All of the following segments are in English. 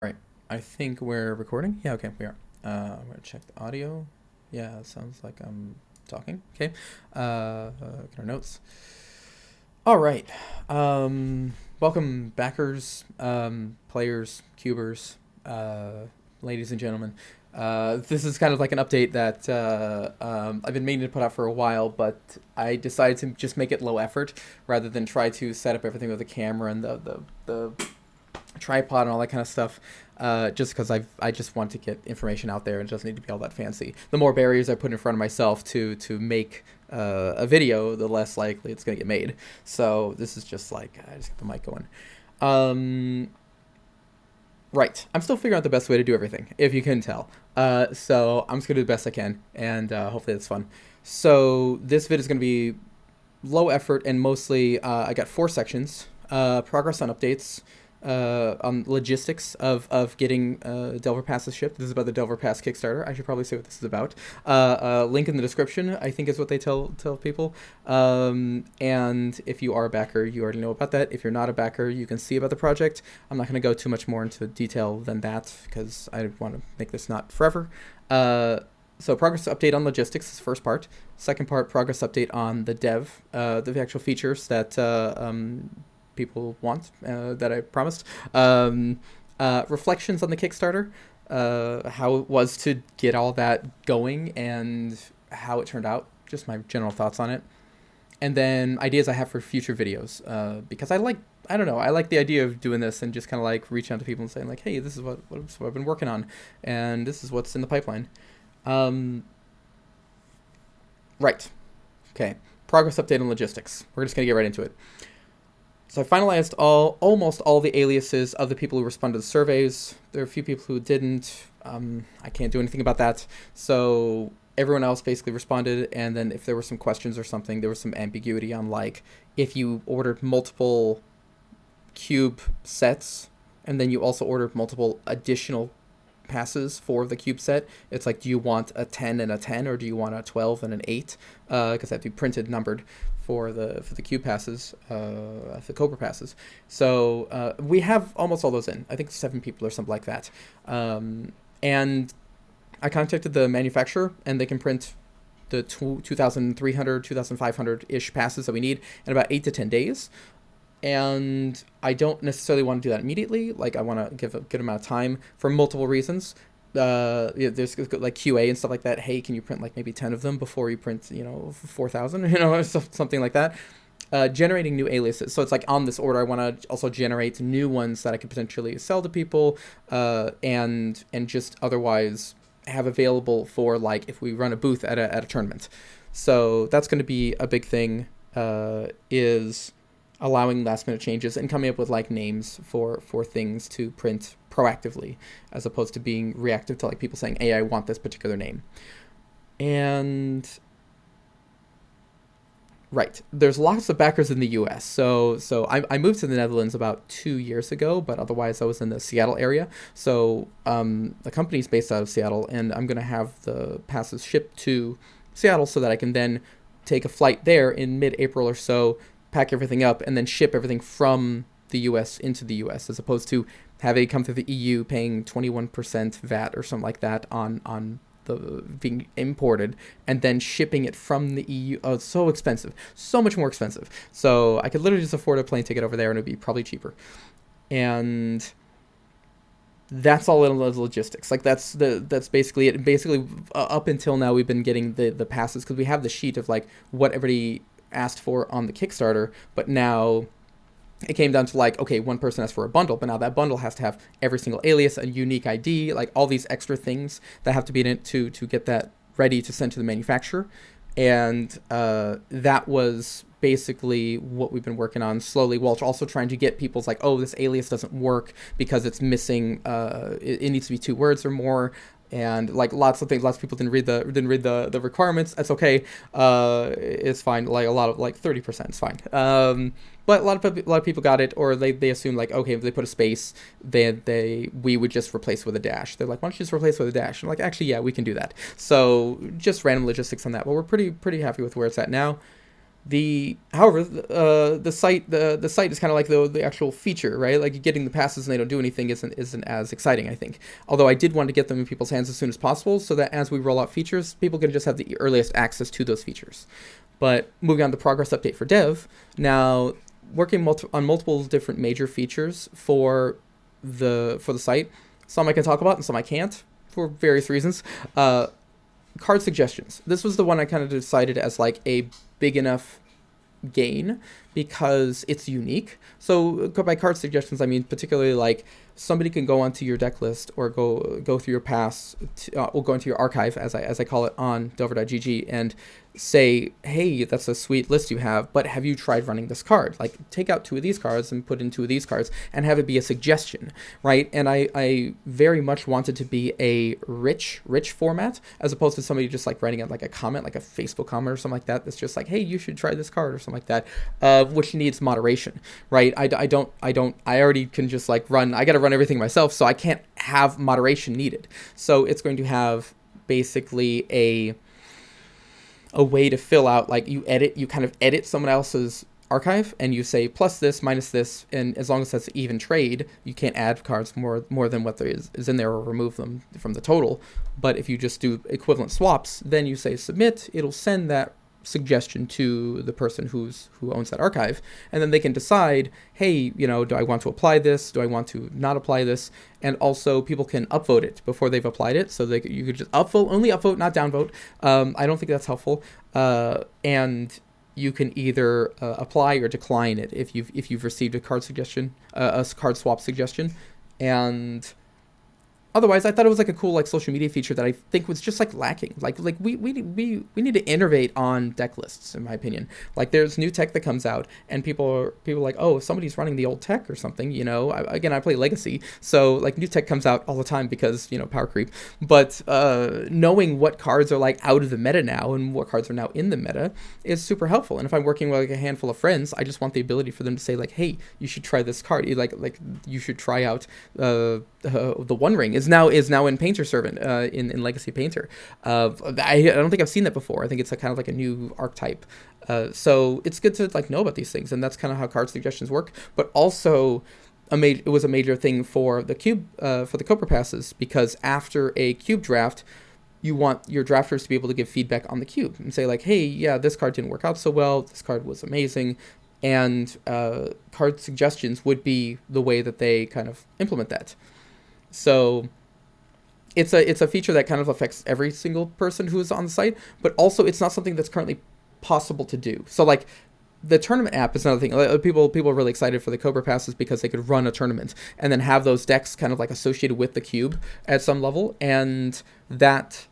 Right. I think we're recording. Yeah, okay, we are. I'm gonna check the audio. Yeah, it sounds like I'm talking. Okay. Get our notes. All right. Welcome, backers, players, cubers, ladies and gentlemen. This is kind of like an update that I've been meaning to put out for a while, but I decided to just make it low effort rather than try to set up everything with the camera and the tripod and all that kind of stuff. Just because I just want to get information out there and it doesn't need to be all that fancy. The more barriers I put in front of myself to make a video, the less likely it's gonna get made. So this is just like I just get the mic going. Um, right, I'm still figuring out the best way to do everything, if you can tell. So I'm just gonna do the best I can, and hopefully it's fun. So this vid is gonna be low effort and mostly I got 4 sections: progress on updates, on logistics of getting Delver Passes shipped. This is about the Delver Pass Kickstarter. I should probably say what this is about. Link in the description, I think, is what they tell people. And if you are a backer, you already know about that. If you're not a backer, you can see about the project. I'm not going to go too much more into detail than that because I want to make this not forever. So progress update on logistics is the first part. Second part, progress update on the actual features that people want that I promised. Reflections on the Kickstarter, how it was to get all that going and how it turned out. Just my general thoughts on it. And then ideas I have for future videos, because I don't know, I like the idea of doing this and just kind of like reaching out to people and saying like, hey, this is what I've been working on, and this is what's in the pipeline. Right. Okay. Progress update on logistics. We're just gonna get right into it. So I finalized almost all the aliases of the people who responded to the surveys. There are a few people who didn't. I can't do anything about that. So everyone else basically responded, and then if there were some questions or something, there was some ambiguity on like if you ordered multiple cube sets and then you also ordered multiple additional passes for the cube set. It's like, do you want a 10 and a 10, or do you want a 12 and an 8? Because they have to be printed, numbered for the cube passes, the Cobra passes. So we have almost all those in. I think 7 people or something like that. And I contacted the manufacturer, and they can print the 2,300, 2,500-ish passes that we need in about 8 to 10 days. And I don't necessarily want to do that immediately. Like, I want to give a good amount of time for multiple reasons. There's like QA and stuff like that. Hey, can you print like maybe 10 of them before you print 4,000, or something like that. Generating new aliases. So it's like on this order, I want to also generate new ones that I could potentially sell to people, and just otherwise have available for like if we run a booth at a tournament. So that's going to be a big thing. Is allowing last minute changes and coming up with like names for things to print proactively, as opposed to being reactive to like people saying, hey, I want this particular name. And right, there's lots of backers in the US. So I moved to the Netherlands about 2 years ago, but otherwise I was in the Seattle area. So the company's based out of Seattle, and I'm going to have the passes shipped to Seattle so that I can then take a flight there in mid-April or so, pack everything up, and then ship everything from the US into the US, as opposed to having it come through the EU paying 21% VAT or something like that on the being imported, and then shipping it from the EU. Oh, it's so expensive, so much more expensive. So I could literally just afford a plane ticket over there, and it'd be probably cheaper. And that's all in the logistics. Like that's basically it. Basically, up until now, we've been getting the passes because we have the sheet of like what everybody asked for on the Kickstarter, but now it came down to like, okay, one person asked for a bundle, but now that bundle has to have every single alias, a unique ID, like all these extra things that have to be in it to get that ready to send to the manufacturer. And that was basically what we've been working on slowly, while also trying to get people's like, oh, this alias doesn't work because it's missing, it needs to be 2 words or more. And like lots of things, lots of people didn't read the requirements. That's okay. It's fine. Like a lot of like 30% is fine. But a lot of people got it, or they assume like, okay, if they put a space, we would just replace with a dash. They're like, why don't you just replace with a dash? And I'm like, actually, yeah, we can do that. So just random logistics on that. But we're pretty happy with where it's at now. However, the site is kind of like the actual feature, right? Like getting the passes and they don't do anything isn't as exciting, I think. Although I did want to get them in people's hands as soon as possible, so that as we roll out features, people can just have the earliest access to those features. But moving on to progress update for dev, now working on multiple different major features for the site. Some I can talk about and some I can't for various reasons. Card suggestions. This was the one I kind of decided as like a big enough gain because it's unique. So by card suggestions, I mean particularly like somebody can go onto your deck list or go through your pass, or go into your archive, as I call it, on delver.gg, and say, hey, that's a sweet list you have, but have you tried running this card? Like, take out 2 of these cards and put in 2 of these cards and have it be a suggestion, right? And I very much want it to be a rich format, as opposed to somebody just like writing it like a comment, like a Facebook comment or something like that, that's just like, hey, you should try this card or something like that, which needs moderation, right? I already can just like I got to run everything myself, so I can't have moderation needed. So it's going to have basically a way to fill out, like you kind of edit someone else's archive and you say plus this, minus this, and as long as that's even trade, you can't add cards more than what there is in there or remove them from the total. But if you just do equivalent swaps, then you say submit, it'll send that suggestion to the person who owns that archive, and then they can decide, hey, do I want to apply this, do I want to not apply this? And also people can upvote it before they've applied it, so you could just only upvote, not downvote. I don't think that's helpful, and you can either apply or decline it if you've received a card suggestion, a card swap suggestion. And otherwise, I thought it was like a cool like social media feature that I think was just like lacking. Like we need to innovate on deck lists, in my opinion. Like there's new tech that comes out, and people are like, oh, if somebody's running the old tech or something, I play Legacy, so like new tech comes out all the time because power creep. But knowing what cards are like out of the meta now and what cards are now in the meta is super helpful. And if I'm working with like a handful of friends, I just want the ability for them to say like, hey, you should try this card. Like you should try out the One Ring is now in Painter Servant, in Legacy Painter. I don't think I've seen that before. I think it's kind of like a new archetype. So it's good to like know about these things, and that's kind of how card suggestions work. But also, it was a major thing for the cube, for the Cobra passes, because after a cube draft, you want your drafters to be able to give feedback on the cube and say like, hey, yeah, this card didn't work out so well. This card was amazing. And card suggestions would be the way that they kind of implement that. So it's a feature that kind of affects every single person who's on the site, but also it's not something that's currently possible to do. So like the tournament app is another thing. People are really excited for the Cobra passes because they could run a tournament and then have those decks kind of like associated with the cube at some level, and that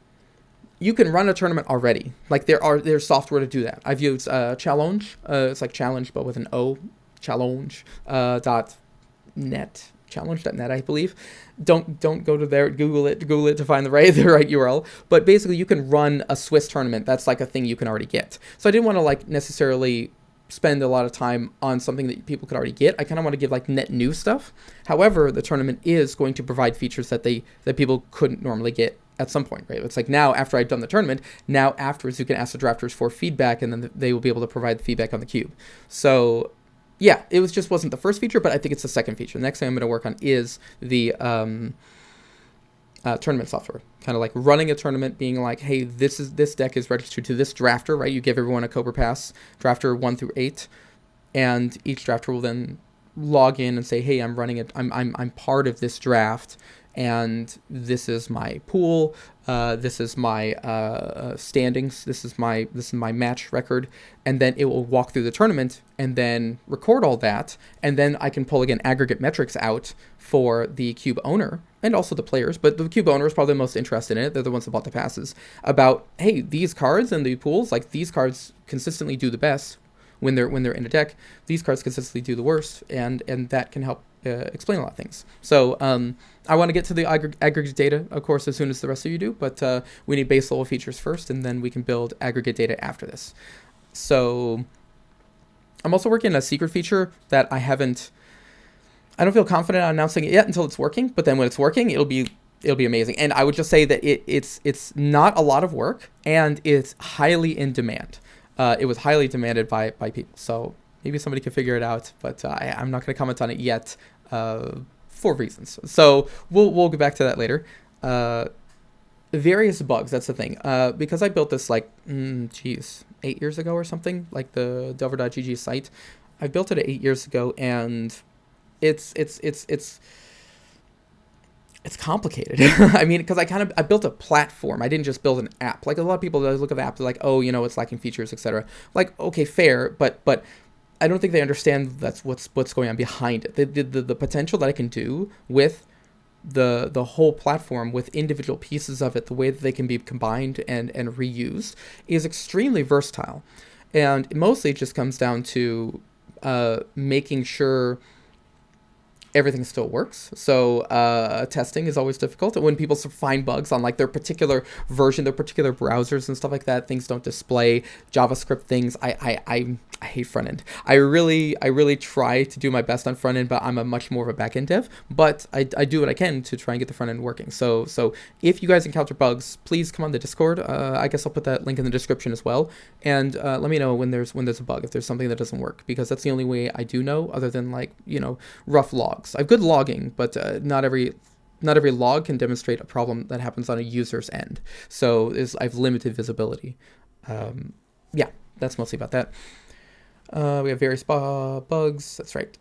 you can run a tournament already. Like there's software to do that. I've used Challenge. It's like challenge but with an O. Challenge .net. Challenge.net, I believe. Don't go to there. Google it to find the right URL. But basically, you can run a Swiss tournament. That's like a thing you can already get. So I didn't want to like necessarily spend a lot of time on something that people could already get. I kind of want to give like net new stuff. However, the tournament is going to provide features that people couldn't normally get at some point, right? It's like now after I've done the tournament, now afterwards you can ask the drafters for feedback, and then they will be able to provide feedback on the cube. So yeah, it wasn't the first feature, but I think it's the second feature. The next thing I'm going to work on is the tournament software. Kind of like running a tournament, being like, hey, this deck is registered to this drafter, right? You give everyone a Cobra Pass, drafter 1 through 8, and each drafter will then log in and say, hey, I'm running it. I'm part of this draft, and this is my pool. This is my standings. This is my match record, and then it will walk through the tournament and then record all that, and then I can pull again aggregate metrics out for the cube owner and also the players. But the cube owner is probably the most interested in it. They're the ones that bought the passes. About, hey, these cards and the pools, like these cards consistently do the best when they're in a deck. These cards consistently do the worst, and that can help explain a lot of things. So I want to get to the aggregate data, of course, as soon as the rest of you do, but we need base level features first, and then we can build aggregate data after this. So I'm also working on a secret feature that I don't feel confident on announcing it yet until it's working, but then when it's working, it'll be amazing. And I would just say that it's not a lot of work, and it's highly in demand. it was highly demanded by people. So maybe somebody could figure it out, but I'm not going to comment on it yet for reasons. So we'll get back to that later. Various bugs, that's the thing. Because I built this 8 years ago or something, like the Delver.gg site. I built it 8 years ago, and it's complicated. I mean, because I built a platform. I didn't just build an app. Like a lot of people that look at the app, they're like, oh, it's lacking features, etc. Like, okay, fair, but I don't think they understand that's what's going on behind it. The potential that I can do with the whole platform, with individual pieces of it, the way that they can be combined and reused is extremely versatile. And mostly it just comes down to making sure everything still works. So testing is always difficult. When people find bugs on like their particular version, their particular browsers and stuff like that, things don't display JavaScript things. I hate front end. I really try to do my best on front end, but I'm a much more of a back end dev. But I do what I can to try and get the front end working. So if you guys encounter bugs, please come on the Discord. I guess I'll put that link in the description as well. And let me know when there's a bug, if there's something that doesn't work, because that's the only way I do know, other than rough logs. I have good logging, but not every log can demonstrate a problem that happens on a user's end. So I have limited visibility. Yeah, that's mostly about that. We have various bugs. That's right.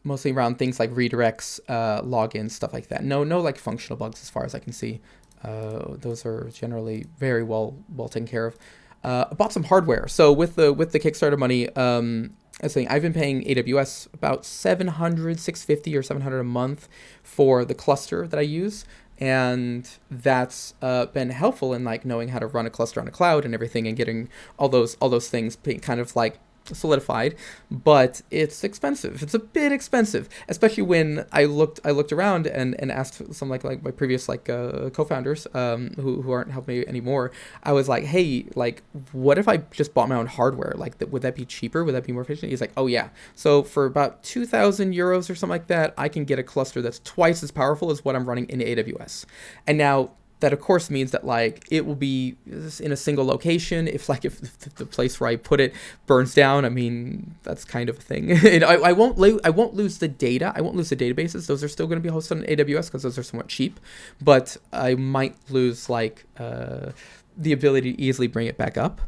Mostly around things like redirects, logins, stuff like that. No like functional bugs as far as I can see. Those are generally very well taken care of. I bought some hardware. So with the Kickstarter money, I've been paying AWS about $650 or $700 a month for the cluster that I use, and that's been helpful in like knowing how to run a cluster on a cloud and everything, and getting all those things being kind of like solidified. But it's expensive. It's a bit expensive, especially when I looked around and asked some like my previous co-founders who aren't helping me anymore. I was like, hey, like, what if I just bought my own hardware? Like, would that be cheaper? Would that be more efficient? He's like, oh yeah. So for about 2,000 euros or something like that, I can get a cluster that's twice as powerful as what I'm running in AWS. And now that of course means that like it will be in a single location. If the place where I put it burns down, I mean, that's kind of a thing. And I won't lose the data. I won't lose the databases. Those are still going to be hosted on AWS because those are somewhat cheap. But I might lose the ability to easily bring it back up.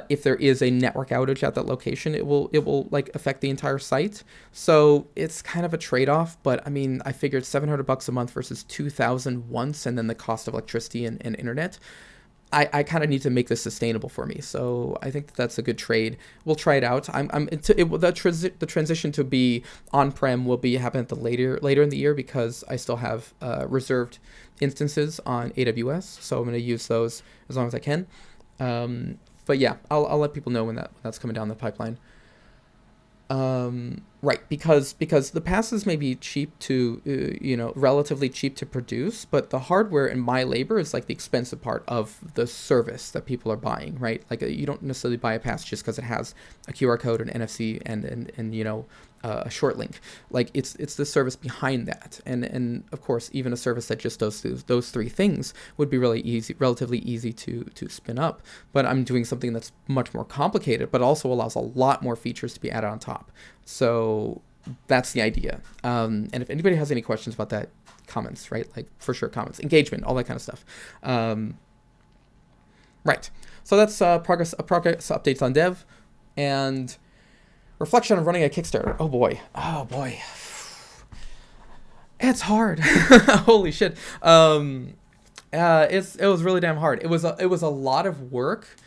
If there is a network outage at that location, it will like affect the entire site. So it's kind of a trade-off, but I mean, I figured $700 a month versus 2,000 once, and then the cost of electricity and internet. I kind of need to make this sustainable for me. So I think that's a good trade. We'll try it out. The transition to be on-prem will be happen at the later in the year, because I still have reserved instances on AWS. So I'm going to use those as long as I can. But yeah, I'll let people know when that's coming down the pipeline. Right, because the passes may be cheap to, relatively cheap to produce, but the hardware and my labor is like the expensive part of the service that people are buying, right? Like you don't necessarily buy a pass just because it has a QR code, an NFC, and a short link. Like it's the service behind that, and of course even a service that just does those three things would be relatively easy to spin up. But I'm doing something that's much more complicated, but also allows a lot more features to be added on top. So that's the idea. And if anybody has any questions about that, comments, right? Like for sure, comments, engagement, all that kind of stuff. Right. So that's progress updates on dev, and reflection on running a Kickstarter. Oh boy. It's hard. Holy shit. It was really damn hard. It was a lot of work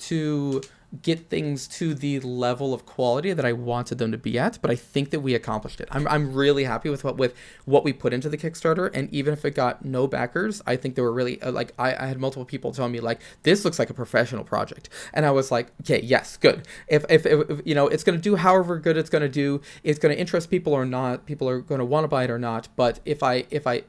to get things to the level of quality that I wanted them to be at, but I think that we accomplished it. I'm really happy with what we put into the Kickstarter, and even if it got no backers, I think they were really I had multiple people telling me like, this looks like a professional project, and I was like, okay, yes, good. If it's going to do however good it's going to do, it's going to interest people or not, people are going to want to buy it or not, but if I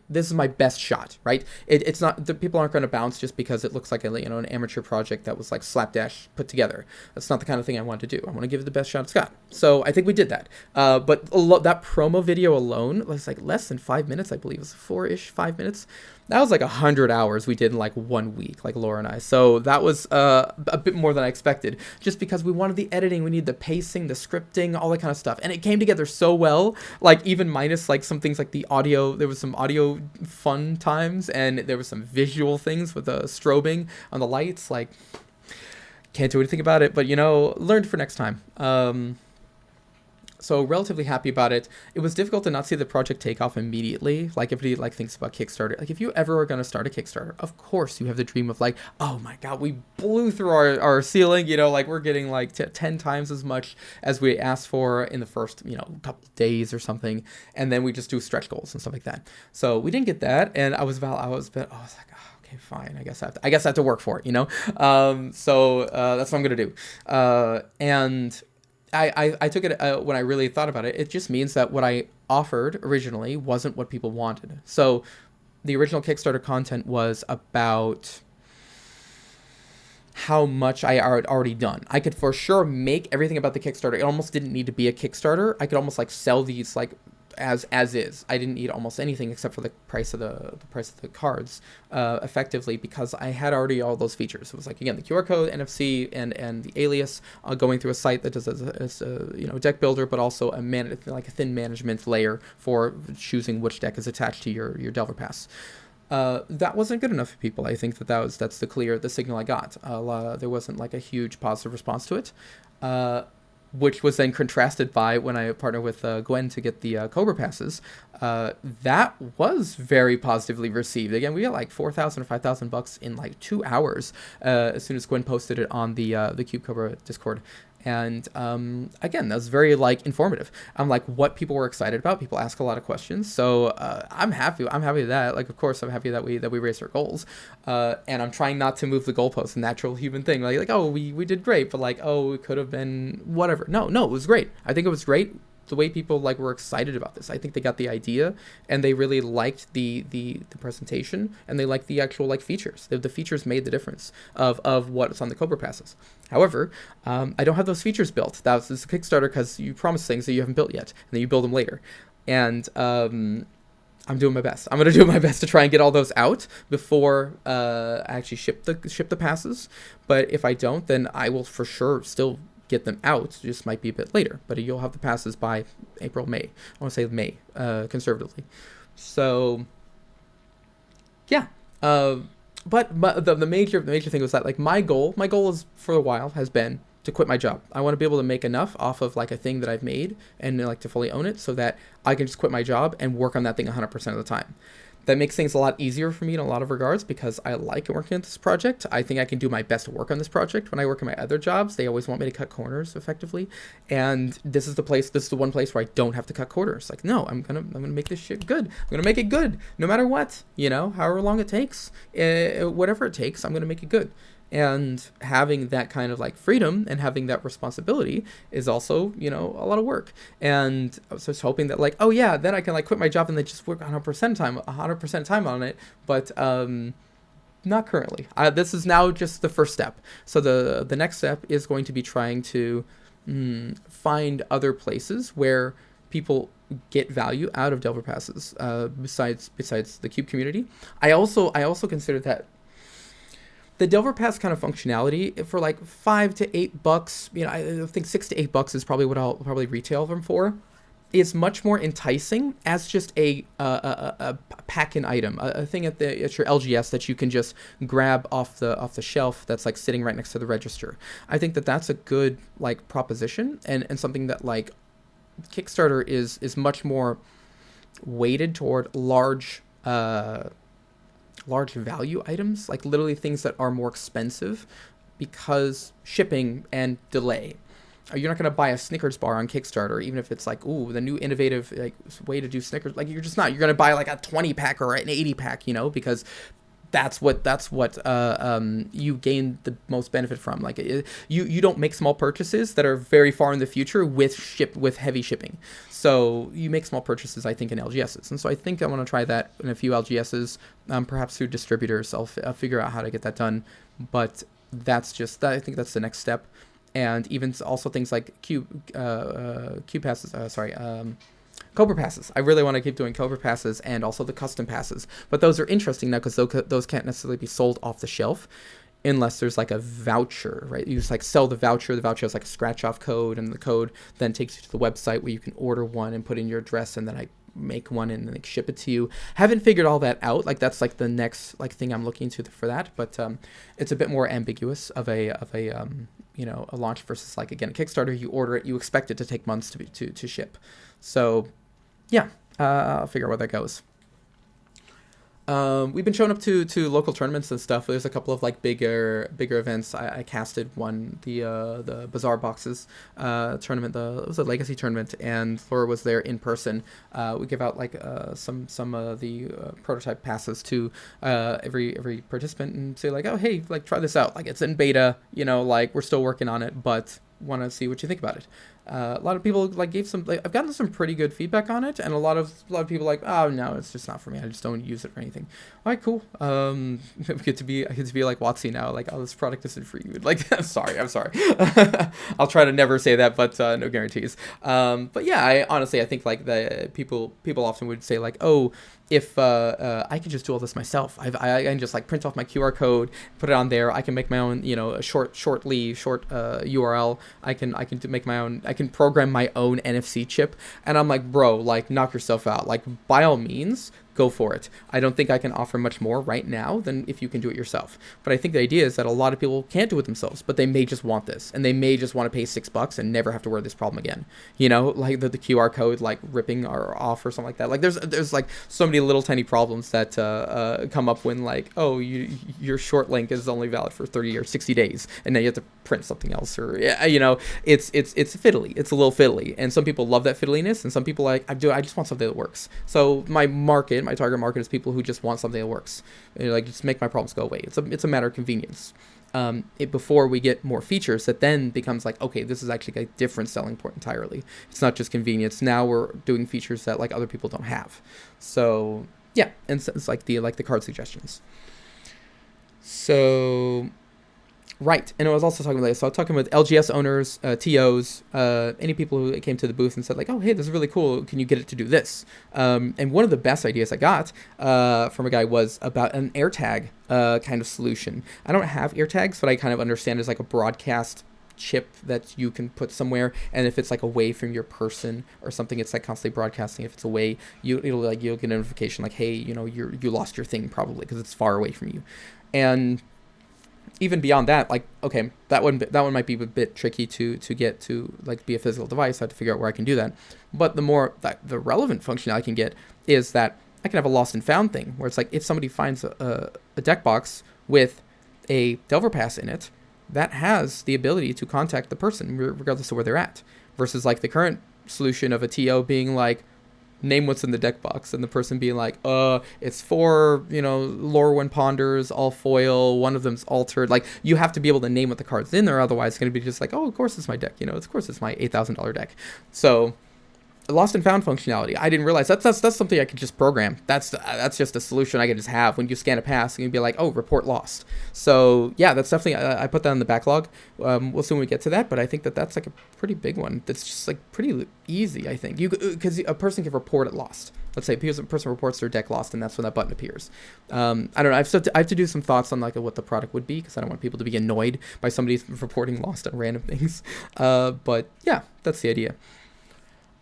this is my best shot, right? It's not, the people aren't going to bounce just because it looks like an amateur project that was like slapdash put together. That's not the kind of thing I want to do. I want to give it the best shot it's got. So I think we did that. But that promo video alone was like less than 5 minutes, I believe. It was 4-ish, 5 minutes. That was like 100 hours we did in like 1 week, like Laura and I. So that was a bit more than I expected, just because we wanted the editing, we needed the pacing, the scripting, all that kind of stuff. And it came together so well, like even minus like some things like the audio. There was some audio fun times, and there was some visual things with the strobing on the lights. Like, can't do anything about it, but learned for next time. So relatively happy about it. It was difficult to not see the project take off immediately. Like everybody like thinks about Kickstarter. Like if you ever are going to start a Kickstarter, of course you have the dream of like, oh my God, we blew through our ceiling. Like we're getting like 10 times as much as we asked for in the first, couple of days or something. And then we just do stretch goals and stuff like that. So we didn't get that. And I was like, oh, okay, fine. I guess I have to work for it, So that's what I'm going to do. And I took it when I really thought about it. It just means that what I offered originally wasn't what people wanted. So the original Kickstarter content was about how much I had already done. I could for sure make everything about the Kickstarter. It almost didn't need to be a Kickstarter. I could almost like sell these like as is. I didn't need almost anything except for the price of the cards, effectively, because I had already all those features. It was like, again, the QR code, NFC, and the alias, going through a site that does as a deck builder, but also a thin management layer for choosing which deck is attached to your Delver Pass. That wasn't good enough for people. I think that's the signal I got. There wasn't like a huge positive response to it. Which was then contrasted by when I partnered with Gwen to get the Cobra Passes. That was very positively received. Again, we got like $4,000 or $5,000 in like 2 hours as soon as Gwen posted it on the Cube Cobra Discord. And again, that was very like informative. I'm like what people were excited about. People ask a lot of questions, so I'm happy. I'm happy with that. Like, of course, I'm happy that we raised our goals. And I'm trying not to move the goalposts. A natural human thing. Like oh, we did great, but like oh, it could have been whatever. No, it was great. I think it was great. The way people like were excited about this. I think they got the idea and they really liked the presentation, and they liked the actual like features. The features made the difference of what's on the Cobra Passes. However, I don't have those features built. That's a Kickstarter because you promise things that you haven't built yet, and then you build them later. And I'm doing my best. I'm gonna do my best to try and get all those out before I actually ship the passes. But if I don't, then I will for sure still get them out. It just might be a bit later, but you'll have the passes by April, May. I want to say May, conservatively. So, yeah. But the major thing was that like my goal is for a while has been to quit my job. I want to be able to make enough off of like a thing that I've made and like to fully own it, so that I can just quit my job and work on that thing 100% of the time. That makes things a lot easier for me in a lot of regards, because I like working on this project. I think I can do my best work on this project. When I work in my other jobs, they always want me to cut corners effectively. And this is the one place where I don't have to cut corners. Like, no, I'm gonna make this shit good. I'm gonna make it good no matter what, however long it takes, whatever it takes, I'm gonna make it good. And having that kind of like freedom and having that responsibility is also, a lot of work. And I was just hoping that like, oh yeah, then I can like quit my job and then just work 100% time on it. But not currently. This is now just the first step. So the next step is going to be trying to find other places where people get value out of Delver Passes, besides the Cube community. I also consider that the Delver Pass kind of functionality for like $5 to $8, I think $6 to $8 is probably what I'll probably retail them for, is much more enticing as just a pack-in item, a thing at your LGS that you can just grab off the shelf that's like sitting right next to the register. I think that's a good like proposition, and something that like Kickstarter is much more weighted toward large value items, like literally things that are more expensive because shipping and delay. You're not going to buy a Snickers bar on Kickstarter, even if it's like, ooh, the new innovative like way to do Snickers. Like, you're just not. You're going to buy like a 20-pack or an 80-pack, because that's what you gain the most benefit from. Like, you don't make small purchases that are very far in the future with heavy shipping. So you make small purchases, I think, in LGSs. And so I think I want to try that in a few LGSs, perhaps through distributors. I'll figure out how to get that done. But that's just that. I think that's the next step. and even also things like Q passes. Cobra passes. I really want to keep doing Cobra passes and also the custom passes. But those are interesting now because those can't necessarily be sold off the shelf unless there's like a voucher, right? You just like sell the voucher. The voucher has like a scratch off code, and the code then takes you to the website where you can order one and put in your address, and then I make one and like ship it to you. Haven't figured all that out. Like that's like the next like thing I'm looking into for that. But it's a bit more ambiguous of a a launch versus like again a Kickstarter. You order it, you expect it to take months to ship. So yeah, I'll figure out where that goes. We've been showing up to local tournaments and stuff. There's a couple of like bigger events. I casted one, the Bazaar Boxes tournament. It was a legacy tournament, and Laura was there in person. We give out like some of the prototype passes to every participant and say like, oh hey, like try this out. Like it's in beta, like we're still working on it, but want to see what you think about it. A lot of people like gave some. Like, I've gotten some pretty good feedback on it, and a lot of people like, oh no, it's just not for me. I just don't use it or anything. All right, cool. I get to be like Watsy now. Like, oh, this product isn't for you. Like, I'm sorry. I'll try to never say that, but no guarantees. But yeah, I think like the people often would say like, oh, if I can just do all this myself, I can just like print off my QR code, put it on there. I can make my own, a short URL. I can make my own. I can program my own NFC chip. And I'm like, bro, like knock yourself out. Like by all means, go for it. I don't think I can offer much more right now than if you can do it yourself. But I think the idea is that a lot of people can't do it themselves, but they may just want this, and they may just want to pay $6 and never have to worry this problem again. Like the QR code like ripping or off or something like that. Like there's like so many little tiny problems that come up when like, oh, your short link is only valid for 30 or 60 days, and now you have to print something else, or it's fiddly. It's a little fiddly, and some people love that fiddliness, and some people like I just want something that works. So my target market is people who just want something that works. Like just make my problems go away. It's a matter of convenience. Before we get more features, that then becomes like, okay, this is actually a different selling point entirely. It's not just convenience. Now we're doing features that like other people don't have. So yeah, and it's like the card suggestions. So. Right, and I was also talking about this. So I was talking with LGS owners, TOs, any people who came to the booth and said like, oh, hey, this is really cool. Can you get it to do this? And one of the best ideas I got from a guy was about an AirTag kind of solution. I don't have AirTags, but I kind of understand as like a broadcast chip that you can put somewhere, and if it's like away from your person or something, it's like constantly broadcasting. If it's away, you'll get a notification like, hey, you lost your thing probably because it's far away from you, and even beyond that, like, okay, that one might be a bit tricky to get to like be a physical device. I have to figure out where I can do that. But the relevant function I can get is that I can have a lost and found thing where it's like if somebody finds a deck box with a Delver Pass in it, that has the ability to contact the person regardless of where they're at. Versus like the current solution of a TO being like, name what's in the deck box, and the person being like, it's 4, Lorwyn Ponders, all foil, one of them's altered. Like, you have to be able to name what the card's in there, otherwise it's going to be just like, oh, of course it's my deck, of course it's my $8,000 deck. So, lost and found functionality, I didn't realize that's something I could just program. That's just a solution I could just have. When you scan a pass, you can be like, oh, report lost. So yeah, that's definitely, I put that in the backlog. We'll see when we get to that, but I think that's like a pretty big one. That's just like pretty easy, I think. Because a person can report it lost. Let's say because a person reports their deck lost, and that's when that button appears. I don't know. I have to do some thoughts on like what the product would be, because I don't want people to be annoyed by somebody reporting lost on random things. But yeah, that's the idea.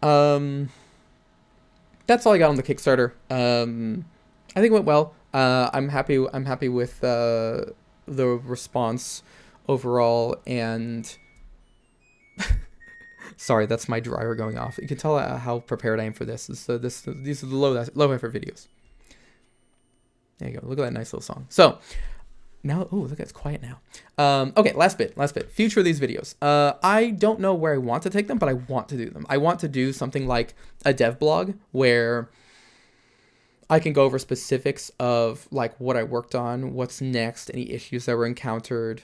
That's all I got on the Kickstarter. I think it went well. I'm happy with the response overall, and sorry, that's my dryer going off. You can tell how prepared I am for this. These are the low effort videos. There you go. Look at that nice little song. So now, oh, look, it's quiet now. Okay, last bit. Future of these videos. I don't know where I want to take them, but I want to do them. I want to do something like a Devblog where I can go over specifics of like what I worked on, what's next, any issues that were encountered,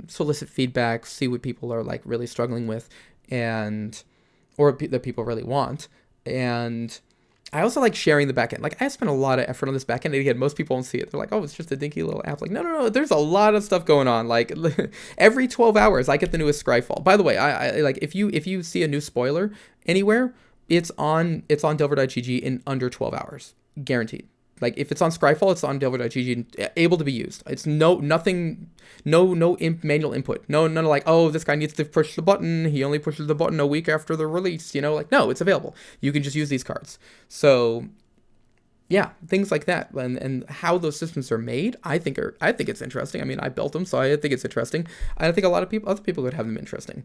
solicit feedback, see what people are like really struggling with, or that people really want, and I also like sharing the backend. Like, I spent a lot of effort on this backend, and again, most people won't see it. They're like, "Oh, it's just a dinky little app." Like, no. There's a lot of stuff going on. Like, every 12 hours, I get the newest Scryfall. By the way, I like if you see a new spoiler anywhere, it's on Delver.gg in under 12 hours, guaranteed. Like, if it's on Scryfall, it's on Delver.gg, able to be used. It's nothing, no manual input. None of like, oh, this guy needs to push the button. He only pushes the button a week after the release. Like, no, it's available. You can just use these cards. So yeah, things like that, and how those systems are made, I think it's interesting. I mean, I built them, so I think it's interesting. I think a lot of other people would have them interesting.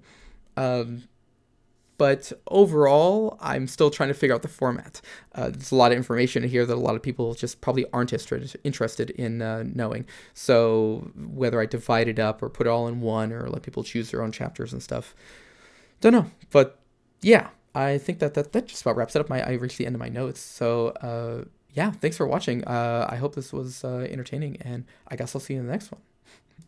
But overall, I'm still trying to figure out the format. There's a lot of information in here that a lot of people just probably aren't interested in knowing. So whether I divide it up or put it all in one or let people choose their own chapters and stuff, don't know. But yeah, I think that just about wraps it up. I reached the end of my notes. So yeah, thanks for watching. I hope this was entertaining, and I guess I'll see you in the next one.